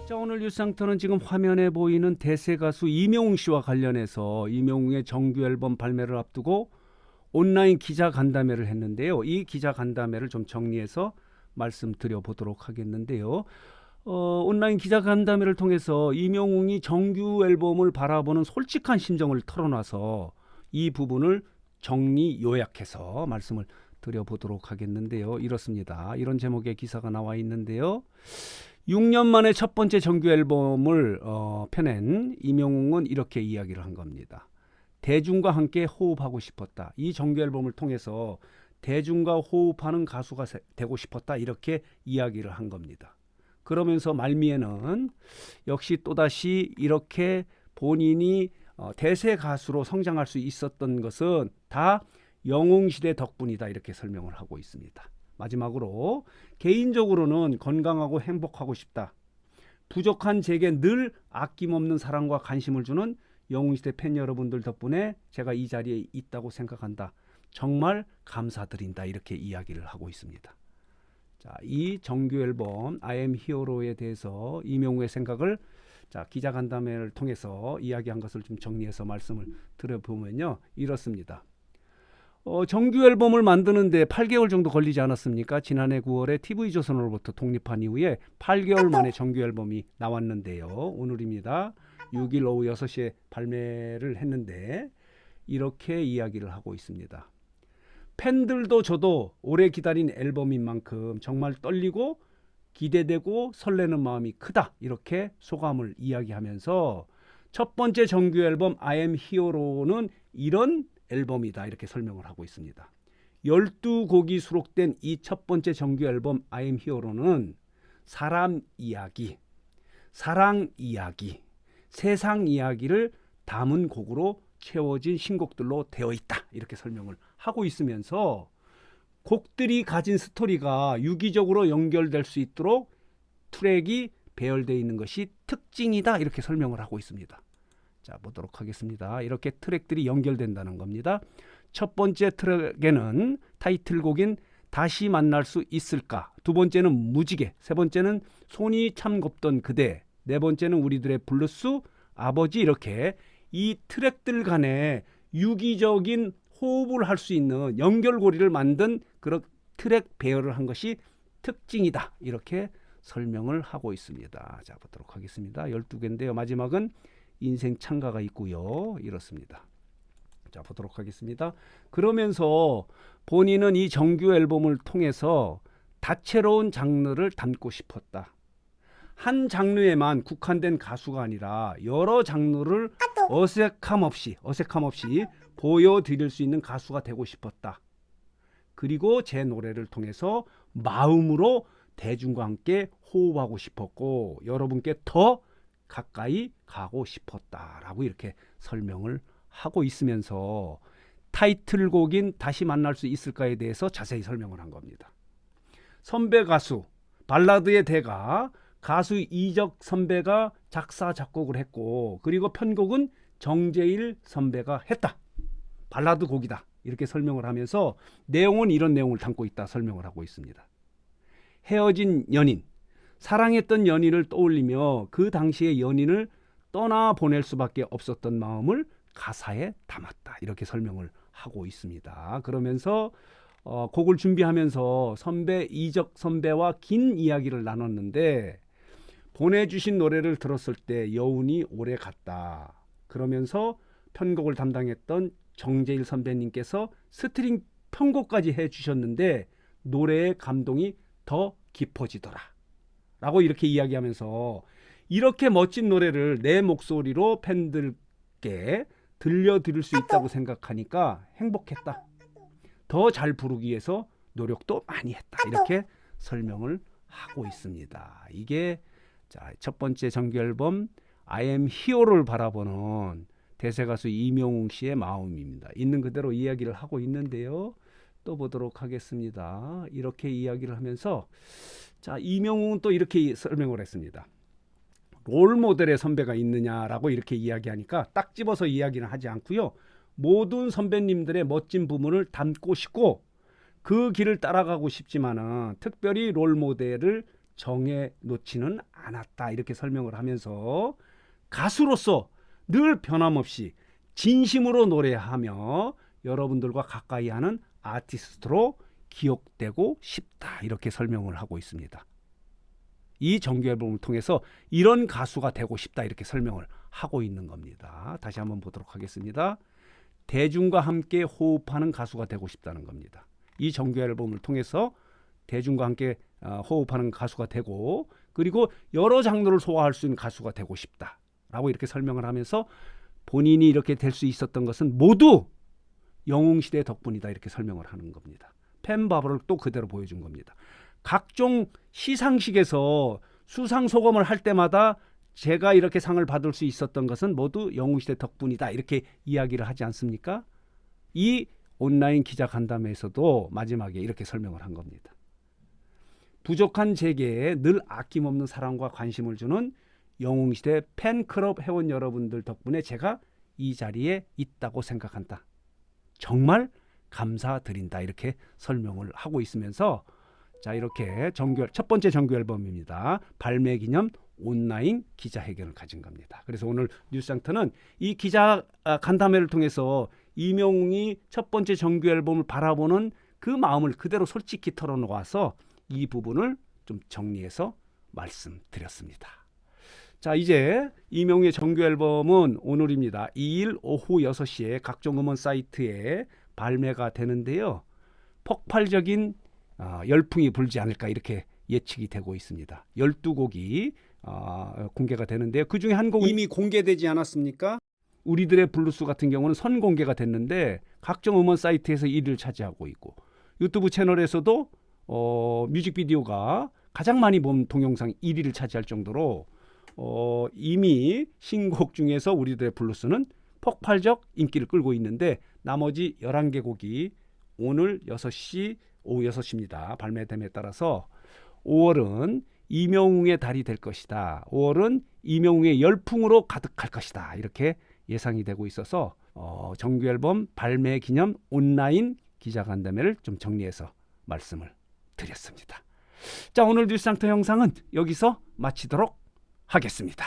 자, 오늘 뉴스상터는 지금 화면에 보이는 대세 가수 이명웅 씨와 관련해서 이명웅의 정규 앨범 발매를 앞두고 온라인 기자 간담회를 했는데요. 이 기자 간담회를 좀 정리해서 말씀드려 보도록 하겠는데요. 온라인 기자 간담회를 통해서 이명웅이 정규 앨범을 바라보는 솔직한 심정을 털어놔서 이 부분을 정리 요약해서 말씀을 드려보도록 하겠는데요. 이렇습니다. 이런 제목의 기사가 나와 있는데요. 6년 만에 첫 번째 정규 앨범을 펴낸 이명웅은 이렇게 이야기를 한 겁니다. 대중과 함께 호흡하고 싶었다. 이 정규 앨범을 통해서 대중과 호흡하는 가수가 되고 싶었다. 이렇게 이야기를 한 겁니다. 그러면서 말미에는 역시 또다시 이렇게 본인이 대세 가수로 성장할 수 있었던 것은 다 영웅시대 덕분이다. 이렇게 설명을 하고 있습니다. 마지막으로 개인적으로는 건강하고 행복하고 싶다. 부족한 제게 늘 아낌없는 사랑과 관심을 주는 영웅시대 팬 여러분들 덕분에 제가 이 자리에 있다고 생각한다. 정말 감사드린다. 이렇게 이야기를 하고 있습니다. 자, 이 정규 앨범 I am Hero에 대해서 이명웅의 생각을 기자간담회를 통해서 이야기한 것을 좀 정리해서 말씀을 드려보면요. 이렇습니다. 정규 앨범을 만드는데 8개월 정도 걸리지 않았습니까? 지난해 9월에 TV조선으로부터 독립한 이후에 8개월 만에 정규 앨범이 나왔는데요. 오늘입니다. 6일 오후 6시에 발매를 했는데 이렇게 이야기를 하고 있습니다. 팬들도 저도 오래 기다린 앨범인 만큼 정말 떨리고 기대되고 설레는 마음이 크다. 이렇게 소감을 이야기하면서 첫 번째 정규 앨범 I am Hero는 이런 앨범이다. 이렇게 설명을 하고 있습니다. 12곡이 수록된 이 첫 번째 정규 앨범 I am Hero는 사람 이야기, 사랑 이야기, 세상 이야기를 담은 곡으로 채워진 신곡들로 되어 있다. 이렇게 설명을 하고 있으면서 곡들이 가진 스토리가 유기적으로 연결될 수 있도록 트랙이 배열되어 있는 것이 특징이다. 이렇게 설명을 하고 있습니다. 자, 보도록 하겠습니다. 이렇게 트랙들이 연결된다는 겁니다. 첫 번째 트랙에는 타이틀곡인 다시 만날 수 있을까, 두 번째는 무지개, 세 번째는 손이 참 곱던 그대, 네 번째는 우리들의 블루스, 아버지, 이렇게 이 트랙들 간에 유기적인 호흡을 할 수 있는 연결고리를 만든 그런 트랙 배열을 한 것이 특징이다. 이렇게 설명을 하고 있습니다. 자, 보도록 하겠습니다. 12개인데요. 마지막은 인생 찬가가 있고요. 이렇습니다. 자, 보도록 하겠습니다. 그러면서 본인은 이 정규 앨범을 통해서 다채로운 장르를 담고 싶었다. 한 장르에만 국한된 가수가 아니라 여러 장르를 어색함 없이 보여드릴 수 있는 가수가 되고 싶었다. 그리고 제 노래를 통해서 마음으로 대중과 함께 호흡하고 싶었고 여러분께 더 가까이 가고 싶었다라고 이렇게 설명을 하고 있으면서 타이틀곡인 다시 만날 수 있을까에 대해서 자세히 설명을 한 겁니다. 선배 가수, 발라드의 대가 가수 이적 선배가 작사 작곡을 했고 그리고 편곡은 정재일 선배가 했다. 발라드 곡이다. 이렇게 설명을 하면서 내용은 이런 내용을 담고 있다 설명을 하고 있습니다. 헤어진 연인, 사랑했던 연인을 떠올리며 그 당시의 연인을 떠나보낼 수밖에 없었던 마음을 가사에 담았다. 이렇게 설명을 하고 있습니다. 그러면서 곡을 준비하면서 선배 이적 선배와 긴 이야기를 나눴는데 보내주신 노래를 들었을 때 여운이 오래 갔다. 그러면서 편곡을 담당했던 정재일 선배님께서 스트링 편곡까지 해주셨는데 노래의 감동이 더 깊어지더라. 라고 이렇게 이야기하면서 이렇게 멋진 노래를 내 목소리로 팬들께 들려드릴 수 있다고 생각하니까 행복했다. 더 잘 부르기 위해서 노력도 많이 했다. 이렇게 설명을 하고 있습니다. 이게 첫 번째 정규 앨범 I am Hero를 바라보는 대세 가수 이명웅 씨의 마음입니다. 있는 그대로 이야기를 하고 있는데요. 또 보도록 하겠습니다. 이렇게 이야기를 하면서 이명웅은 또 이렇게 설명을 했습니다. 롤 모델의 선배가 있느냐라고 이렇게 이야기하니까 딱 집어서 이야기는 하지 않고요. 모든 선배님들의 멋진 부분을 담고 싶고 그 길을 따라가고 싶지만은 특별히 롤 모델을 정해 놓지는 않았다 이렇게 설명을 하면서 가수로서 늘 변함없이 진심으로 노래하며 여러분들과 가까이 하는 아티스트로 기억되고 싶다 이렇게 설명을 하고 있습니다. 이 정규 앨범을 통해서 이런 가수가 되고 싶다 이렇게 설명을 하고 있는 겁니다. 다시 한번 보도록 하겠습니다. 대중과 함께 호흡하는 가수가 되고 싶다는 겁니다. 이 정규 앨범을 통해서 대중과 함께 호흡하는 가수가 되고, 그리고 여러 장르를 소화할 수 있는 가수가 되고 싶다라고 이렇게 설명을 하면서 본인이 이렇게 될 수 있었던 것은 모두 영웅시대 덕분이다 이렇게 설명을 하는 겁니다. 펜바버를 또 그대로 보여준 겁니다. 각종 시상식에서 수상소감을 할 때마다 제가 이렇게 상을 받을 수 있었던 것은 모두 영웅시대 덕분이다 이렇게 이야기를 하지 않습니까? 이 온라인 기자 간담회에서도 마지막에 이렇게 설명을 한 겁니다. 부족한 제게에 늘 아낌없는 사랑과 관심을 주는 영웅시대 팬클럽 회원 여러분들 덕분에 제가 이 자리에 있다고 생각한다. 정말 감사드린다 이렇게 설명을 하고 있으면서, 자, 이렇게 첫 번째 정규 앨범입니다. 발매 기념 온라인 기자회견을 가진 겁니다. 그래서 오늘 뉴스상터는 이 기자 간담회를 통해서 이명웅이 첫 번째 정규 앨범을 바라보는 그 마음을 그대로 솔직히 털어놓아서 이 부분을 좀 정리해서 말씀드렸습니다. 자, 이제 이명웅의 정규 앨범은 오늘입니다. 2일 오후 6시에 각종 음원 사이트에 발매가 되는데요. 폭발적인 열풍이 불지 않을까 이렇게 예측이 되고 있습니다. 12곡이 공개가 되는데요. 그중에 한 곡은 이미 공개되지 않았습니까? 우리들의 블루스 같은 경우는 선공개가 됐는데 각종 음원 사이트에서 1위를 차지하고 있고, 유튜브 채널에서도 뮤직비디오가 가장 많이 본 동영상 1위를 차지할 정도로 이미 신곡 중에서 우리들의 블루스는 폭발적 인기를 끌고 있는데, 나머지 11개 곡이 오늘 오후 6시입니다. 발매됨에 따라서 5월은 이명웅의 달이 될 것이다. 5월은 이명웅의 열풍으로 가득할 것이다. 이렇게 예상이 되고 있어서 정규 앨범 발매 기념 온라인 기자간담회를 좀 정리해서 말씀을 드렸습니다. 자, 오늘 뉴스상터 영상은 여기서 마치도록 하겠습니다.